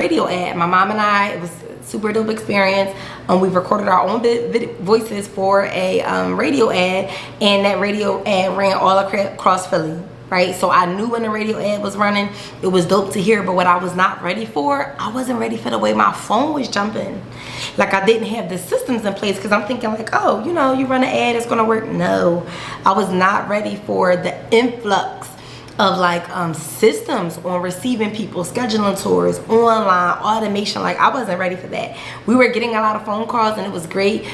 radio ad. My mom and I, it was a super dope experience. We recorded our own voices for a radio ad, and that radio ad ran all across Philly, right? So I knew when the radio ad was running, it was dope to hear, but what I was not ready for, I wasn't ready for the way my phone was jumping. Like, I didn't have the systems in place, because I'm thinking like, oh, you know, you run an ad, it's gonna work. No, I was not ready for the influx of like systems on receiving people, scheduling tours, online, automation. Like, I wasn't ready for that. We were getting a lot of phone calls and it was great.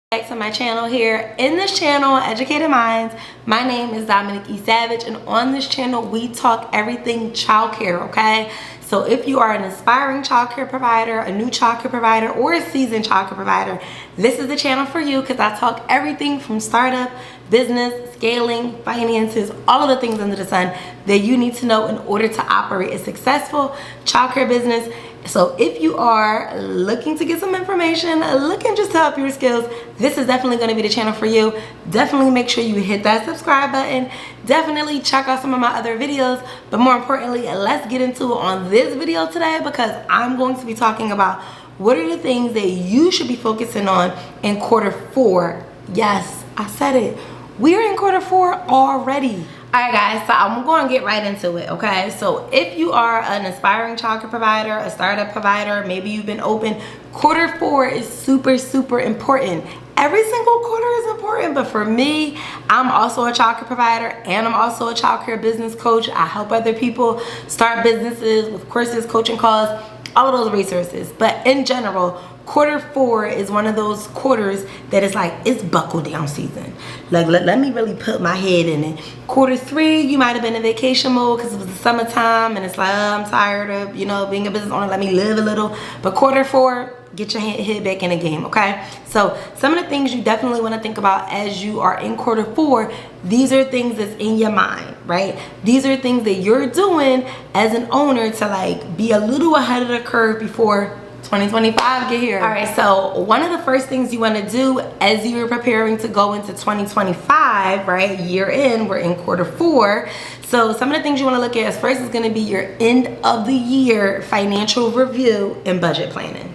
Back to my channel here. In this channel, Educated Minds, my name is Dominique E. Savage, and on this channel we talk everything childcare, okay? So if you are an aspiring childcare provider, a new childcare provider, or a seasoned childcare provider, this is the channel for you, because I talk everything from startup, business, scaling, finances, all of the things under the sun that you need to know in order to operate a successful childcare business. So if you are looking to get some information, looking just to help your skills, this is definitely going to be the channel for you. Definitely make sure you hit that subscribe button. Definitely check out some of my other videos. But more importantly, let's get into it on this video today, because I'm going to be talking about what are the things that you should be focusing on in quarter 4. Yes, I said it. We're in quarter 4 already. Alright guys, so I'm going to get right into it, okay? So if you are an aspiring childcare provider, a startup provider, maybe you've been open, quarter 4 is super important. Every single quarter is important, but for me, I'm also a childcare provider and I'm also a childcare business coach. I help other people start businesses with courses, coaching calls, all of those resources. But in general, quarter 4 is one of those quarters that is like, it's buckle down season. Like, let me really put my head in it. Quarter 3, you might have been in vacation mode because it was the summertime and it's like, oh, I'm tired of, you know, being a business owner, let me live a little. But quarter 4, get your head back in the game, okay? So some of the things you definitely want to think about as you are in quarter 4, these are things that's in your mind, right? These are things that you're doing as an owner to like be a little ahead of the curve before 2025 get here. All right, so one of the first things you want to do as you're preparing to go into 2025, right? Year in, we're in quarter 4. So some of the things you want to look at is first is going to be your end of the year financial review and budget planning.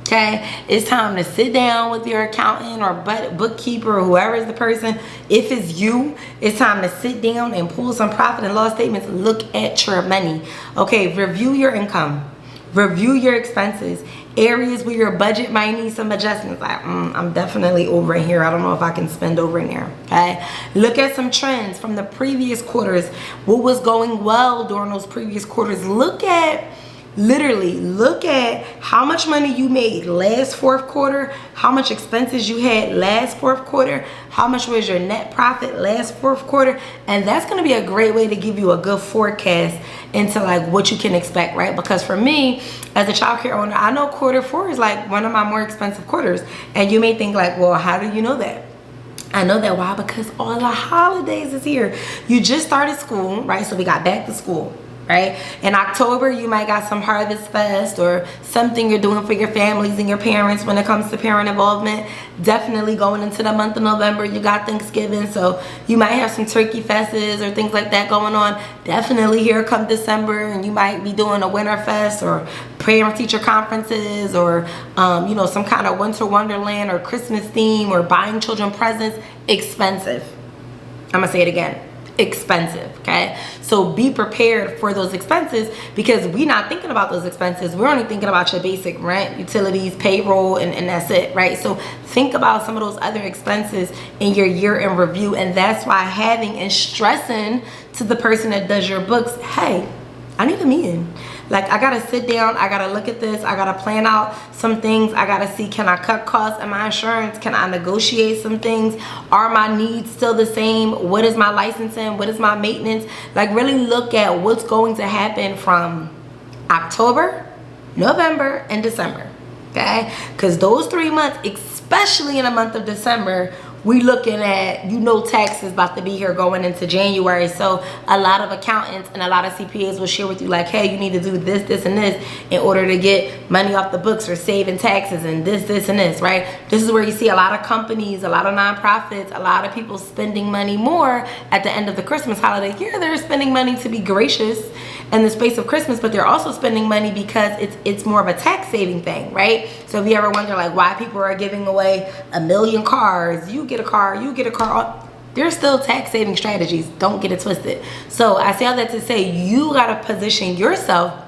Okay, it's time to sit down with your accountant or bookkeeper or whoever is the person. If it's you, it's time to sit down and pull some profit and loss statements. Look at your money. Okay, review your income. Review your expenses. Areas where your budget might need some adjustments. Like, I'm definitely over in here. I don't know if I can spend over in there. Okay. Look at some trends from the previous quarters. What was going well during those previous quarters? Literally look at how much money you made last fourth quarter, how much expenses you had last fourth quarter, how much was your net profit last fourth quarter, and that's going to be a great way to give you a good forecast into like what you can expect, right? Because for me as a childcare owner, I know quarter 4 is like one of my more expensive quarters, and you may think like, well, how do you know that? I know that. Why? Because all the holidays is here. You just started school, right? So we got back to school, right? In October, you might got some Harvest Fest or something you're doing for your families and your parents when it comes to parent involvement. Definitely going into the month of November, you got Thanksgiving, so you might have some turkey fests or things like that going on. Definitely here come December, and you might be doing a winter fest or parent teacher conferences or you know, some kind of winter wonderland or Christmas theme or buying children presents. Expensive. I'm gonna say it again. Expensive. Okay, so be prepared for those expenses, because we're not thinking about those expenses. We're only thinking about your basic rent, utilities, payroll, and that's it, right? So think about some of those other expenses in your year in review, and that's why having and stressing to the person that does your books, hey, I need a meeting. Like, I gotta sit down, I gotta look at this, I gotta plan out some things, I gotta see, can I cut costs in my insurance? Can I negotiate some things? Are my needs still the same? What is my licensing? What is my maintenance? Like, really look at what's going to happen from October, November, and December, okay? Because those 3 months, especially in the month of December, we looking at, taxes about to be here going into January. So a lot of accountants and a lot of CPAs will share with you like, hey, you need to do this, this, and this in order to get money off the books or saving taxes and this, and this, right? This is where you see a lot of companies, a lot of nonprofits, a lot of people spending money more at the end of the Christmas holiday. Yeah, they're spending money to be gracious in the space of Christmas, but they're also spending money because it's more of a tax saving thing, right? So if you ever wonder like why people are giving away 1 million cars, you get a car, there's still tax saving strategies. Don't get it twisted. So I say all that to say, you gotta position yourself.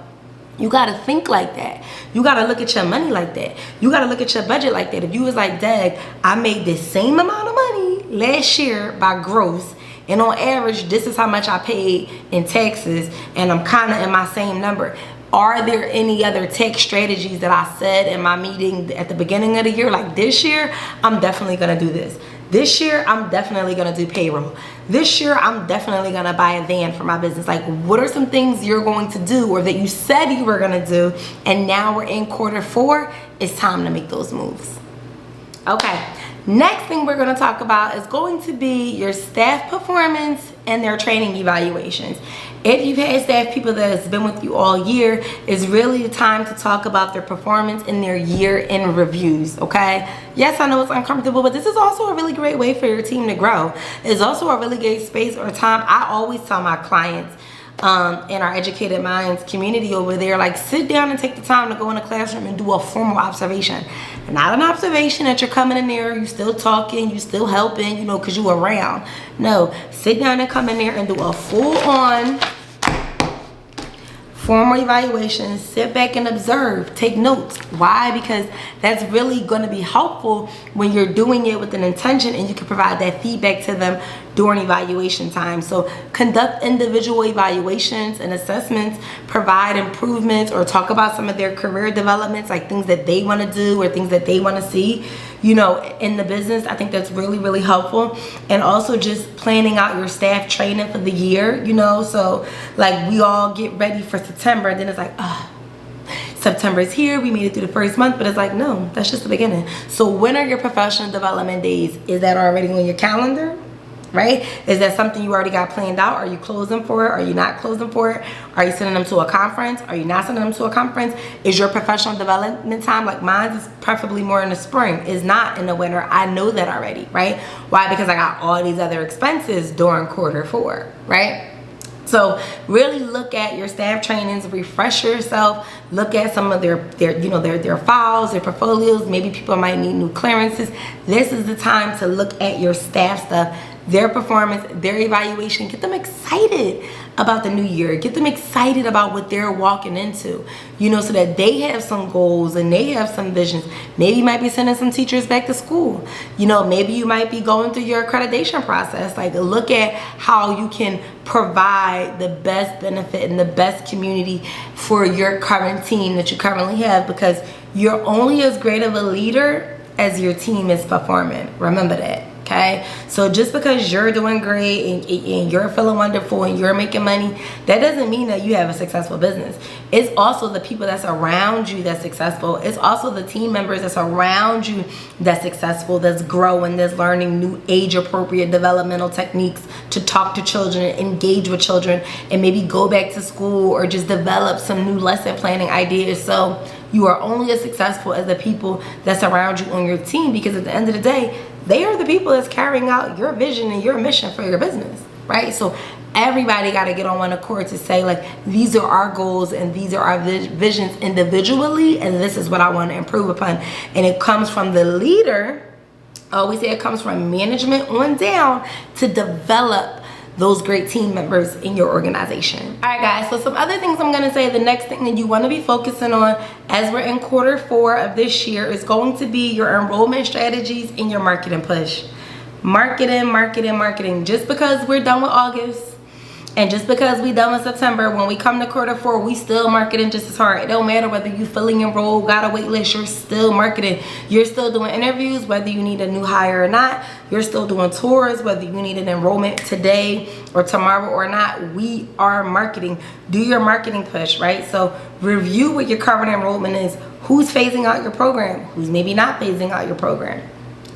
You gotta think like that. You gotta look at your money like that. You gotta look at your budget like that. If you was like, Dag, I made the same amount of money last year by gross, and on average, this is how much I paid in taxes, and I'm kind of in my same number. Are there any other tax strategies that I said in my meeting at the beginning of the year? Like this year, I'm definitely gonna do this. This year, I'm definitely gonna do payroll. This year, I'm definitely gonna buy a van for my business. Like, what are some things you're going to do or that you said you were gonna do, and now we're in Q4, it's time to make those moves. Okay. Next thing we're going to talk about is going to be your staff performance and their training evaluations. If you've had staff people that has been with you all year, it's really the time to talk about their performance in their year-end reviews, okay? Yes, I know it's uncomfortable, but this is also a really great way for your team to grow. It's also a really great space or time. I always tell my clients in our Educated Minds community over there, like, sit down and take the time to go in the classroom and do a formal observation. Not an observation that you're coming in there, you still talking, you still helping, because you around. No, sit down and come in there and do a full-on formal evaluation. Sit back and observe, take notes. Why? Because that's really going to be helpful when you're doing it with an intention, and you can provide that feedback to them during evaluation time. So conduct individual evaluations and assessments, provide improvements, or talk about some of their career developments, like things that they want to do or things that they want to see in the business. I think that's really, really helpful. And also just planning out your staff training for the year, so like we all get ready for September, and then it's like, September is here, we made it through the first month, but it's like, no, that's just the beginning. So when are your professional development days? Is that already on your calendar? Right? Is that something you already got planned out? Are you closing for it? Are you not closing for it? Are you sending them to a conference? Are you not sending them to a conference? Is your professional development time, like mine is preferably more in the spring, is not in the winter. I know that already, right? Why? Because I got all these other expenses during Q4, right? So really look at your staff trainings, refresh yourself, look at some of their files, their portfolios. Maybe people might need new clearances. This is the time to look at your staff stuff, their performance, their evaluation. Get them excited about the new year. Get them excited about what they're walking into, so that they have some goals and they have some visions. Maybe you might be sending some teachers back to school. Maybe you might be going through your accreditation process. Like, look at how you can provide the best benefit and the best community for your current team that you currently have, because you're only as great of a leader as your team is performing. Remember that. Okay, so just because you're doing great and you're feeling wonderful and you're making money, that doesn't mean that you have a successful business. It's also the people that's around you that's successful. It's also the team members that's around you that's successful, that's growing, that's learning new age-appropriate developmental techniques to talk to children, engage with children, and maybe go back to school or just develop some new lesson planning ideas. So you are only as successful as the people that's around you on your team, because at the end of the day, they are the people that's carrying out your vision and your mission for your business, right? So everybody got to get on one accord to say, like, these are our goals and these are our visions individually, and this is what I want to improve upon. And it comes from the leader. I always say it comes from management on down to develop those great team members in your organization. All right, guys, so some other things I'm going to say. The next thing that you want to be focusing on as we're in Q4 of this year is going to be your enrollment strategies and your marketing push. Marketing. Just because we're done with August and just because we done with September, when we come to Q4, we still marketing just as hard. It don't matter whether you fully enrolled, got a wait list, you're still marketing. You're still doing interviews, whether you need a new hire or not. You're still doing tours, whether you need an enrollment today or tomorrow or not. We are marketing. Do your marketing push, right? So review what your current enrollment is. Who's phasing out your program? Who's maybe not phasing out your program?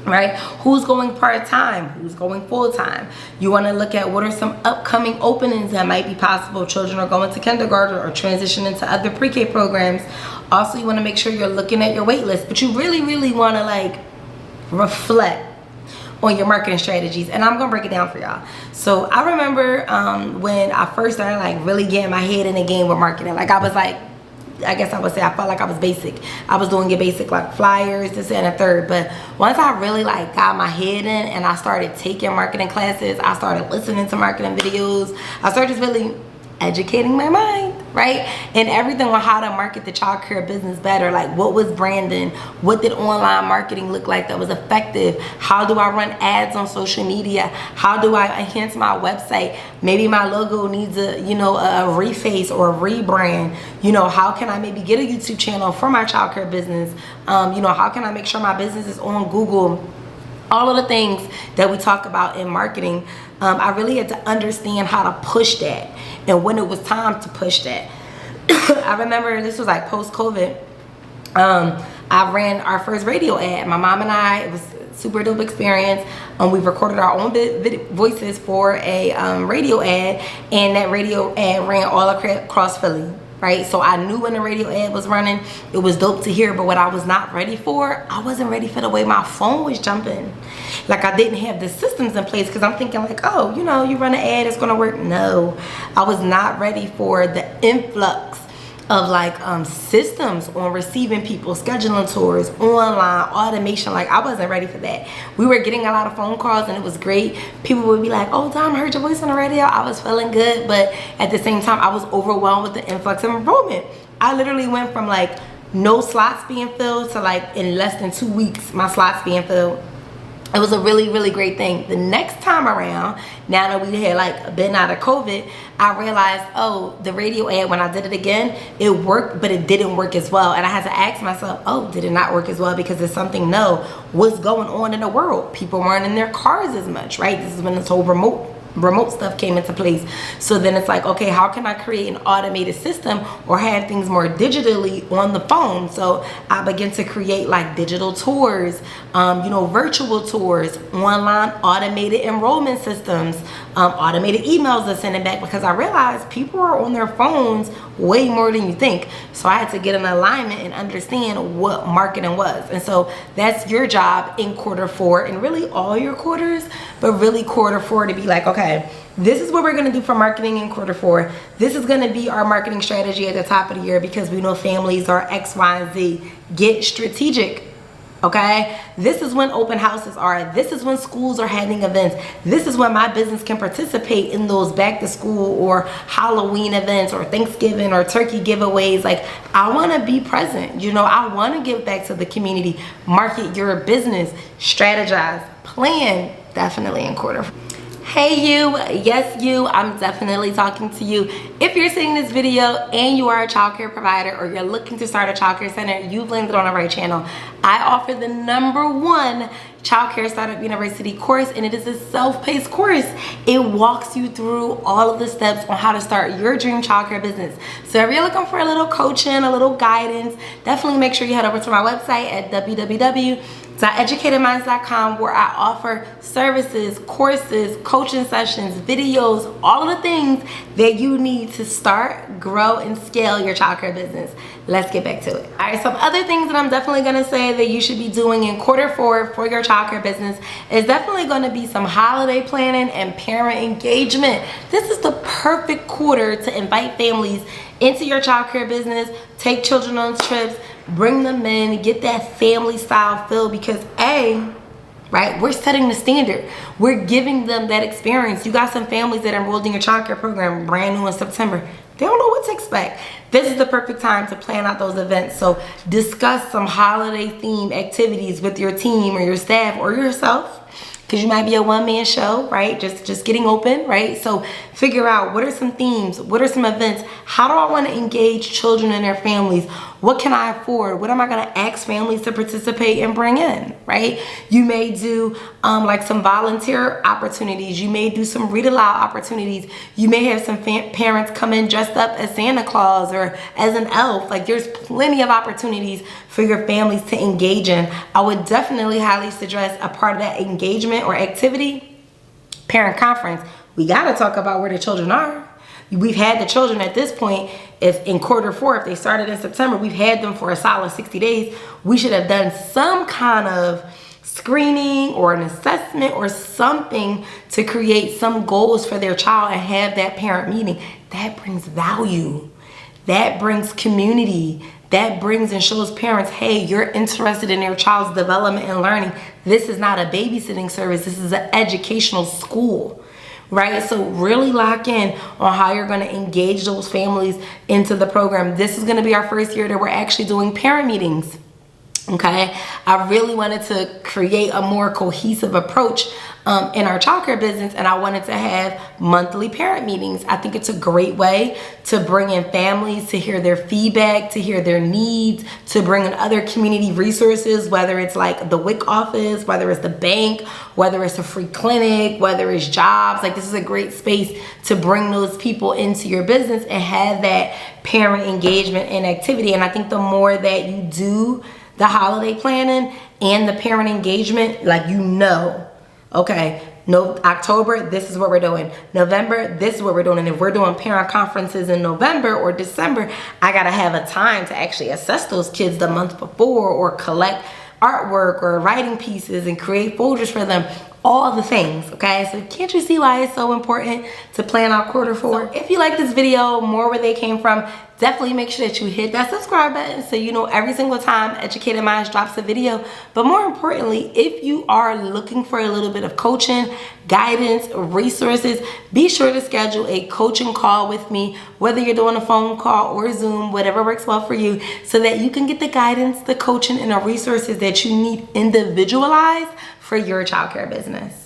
right? Who's going part-time? Who's going full-time? You want to look at what are some upcoming openings that might be possible. Children are going to kindergarten or transition into other pre-K programs. Also, you want to make sure you're looking at your wait list, but you really want to like reflect on your marketing strategies, and I'm gonna break it down for y'all. So I remember when I first started like really getting my head in the game with marketing. Like I was like, I guess I would say I felt like I was basic. I was doing it basic, like flyers, this and a third. But once I really like got my head in and I started taking marketing classes, I started listening to marketing videos, I started just really educating my mind, right? And everything on how to market the childcare business better. Like what was branding? What did online marketing look like that was effective? How do I run ads on social media? How do I enhance my website? Maybe my logo needs a, you know, a reface or a rebrand. You know, how can I maybe get a YouTube channel for my childcare business? You know, how can I make sure my business is on Google? All of the things that we talk about in marketing, I really had to understand how to push that and when it was time to push that. I remember this was like post-COVID. I ran our first radio ad. My mom and I, it was a super dope experience. We recorded our own voices for a radio ad, and that radio ad ran all across Philly. Right, so I knew when the radio ad was running, it was dope to hear, but what I was not ready for, I wasn't ready for the way my phone was jumping. Like I didn't have the systems in place, because I'm thinking like, oh, you know, you run an ad, it's gonna work. No, I was not ready for the influx of like systems on receiving people, scheduling tours, online, automation. Like I wasn't ready for that. We were getting a lot of phone calls and it was great. People would be like, oh, Dom, I heard your voice on the radio. I was feeling good, but at the same time I was overwhelmed with the influx of enrollment. I literally went from like no slots being filled to like in less than 2 weeks my slots being filled. It was a really great thing. The next time around, now that we had like been out of COVID, I realized, oh, the radio ad, when I did it again, it worked, but it didn't work as well. And I had to ask myself, oh, did it not work as well? Because there's something, no, what's going on in the world? People weren't in their cars as much, right? This is when this whole remote stuff came into place. So then it's like, okay, how can I create an automated system or have things more digitally on the phone? So I began to create like digital tours, you know, virtual tours, online automated enrollment systems, automated emails to send it back, because I realized people are on their phones way more than you think. So I had to get an alignment and understand what marketing was. And so that's your job in Q4 and really all your quarters, but really Q4 to be like, okay, this is what we're going to do for marketing in Q4. This is going to be our marketing strategy at the top of the year, because we know families are X, Y, and Z. Get strategic. Okay, this is when open houses are. This is when schools are having events. This is when my business can participate in those back to school or Halloween events or Thanksgiving or turkey giveaways. Like, I want to be present. You know, I want to give back to the community. Market your business, strategize, plan. Definitely in Q4. Hey you, yes you, I'm definitely talking to you. If you're seeing this video and you are a childcare provider or you're looking to start a childcare center, you've landed on the right channel. I offer the #1 Childcare Startup University course, and it is a self-paced course. It walks you through all of the steps on how to start your dream childcare business. So if you're looking for a little coaching, a little guidance, definitely make sure you head over to my website at www.educatedminds.com, where I offer services, courses, coaching sessions, videos, all of the things that you need to start, grow, and scale your childcare business. Let's get back to it. All right, some other things that I'm definitely gonna say that you should be doing in Q4 for your childcare business is definitely gonna be some holiday planning and parent engagement. This is the perfect quarter to invite families into your childcare business, take children on trips, bring them in, get that family style feel, because right, we're setting the standard. We're giving them that experience. You got some families that enrolled in your childcare program brand new in September. They don't know what to expect. This is the perfect time to plan out those events. So discuss some holiday themed activities with your team or your staff or yourself, because you might be a one-man show, right? Just getting open, right? So figure out, what are some themes? What are some events? How do I want to engage children and their families? What can I afford? What am I gonna ask families to participate and bring in, right? You may do like some volunteer opportunities. You may do some read aloud opportunities. You may have some parents come in dressed up as Santa Claus or as an elf. Like, there's plenty of opportunities for your families to engage in. I would definitely highly suggest a part of that engagement or activity, parent conference. We gotta talk about where the children are. We've had the children at this point, if in Q4, if they started in September, we've had them for a solid 60 days. We should have done some kind of screening or an assessment or something to create some goals for their child and have that parent meeting. That brings value. That brings community. That brings and shows parents, hey, you're interested in your child's development and learning. This is not a babysitting service. This is an educational school. Right? So really lock in on how you're going to engage those families into the program. This is going to be our first year that we're actually doing parent meetings. Okay, I really wanted to create a more cohesive approach in our childcare business, and I wanted to have monthly parent meetings. I think it's a great way to bring in families, to hear their feedback, to hear their needs, to bring in other community resources, whether it's like the WIC office, whether it's the bank, whether it's a free clinic, whether it's jobs. Like, this is a great space to bring those people into your business and have that parent engagement and activity. And I think the more that you do the holiday planning and the parent engagement, like, okay, no, October, this is what we're doing. November, this is what we're doing. And if we're doing parent conferences in November or December, I gotta have a time to actually assess those kids the month before, or collect artwork or writing pieces and create folders for them. All the things, okay? So can't you see why it's so important to plan out Q4? So if you like this video, more where they came from, definitely make sure that you hit that subscribe button so you know every single time Educated Minds drops a video. But more importantly, if you are looking for a little bit of coaching, guidance, resources, be sure to schedule a coaching call with me, whether you're doing a phone call or Zoom, whatever works well for you, so that you can get the guidance, the coaching, and the resources that you need individualized for your childcare business.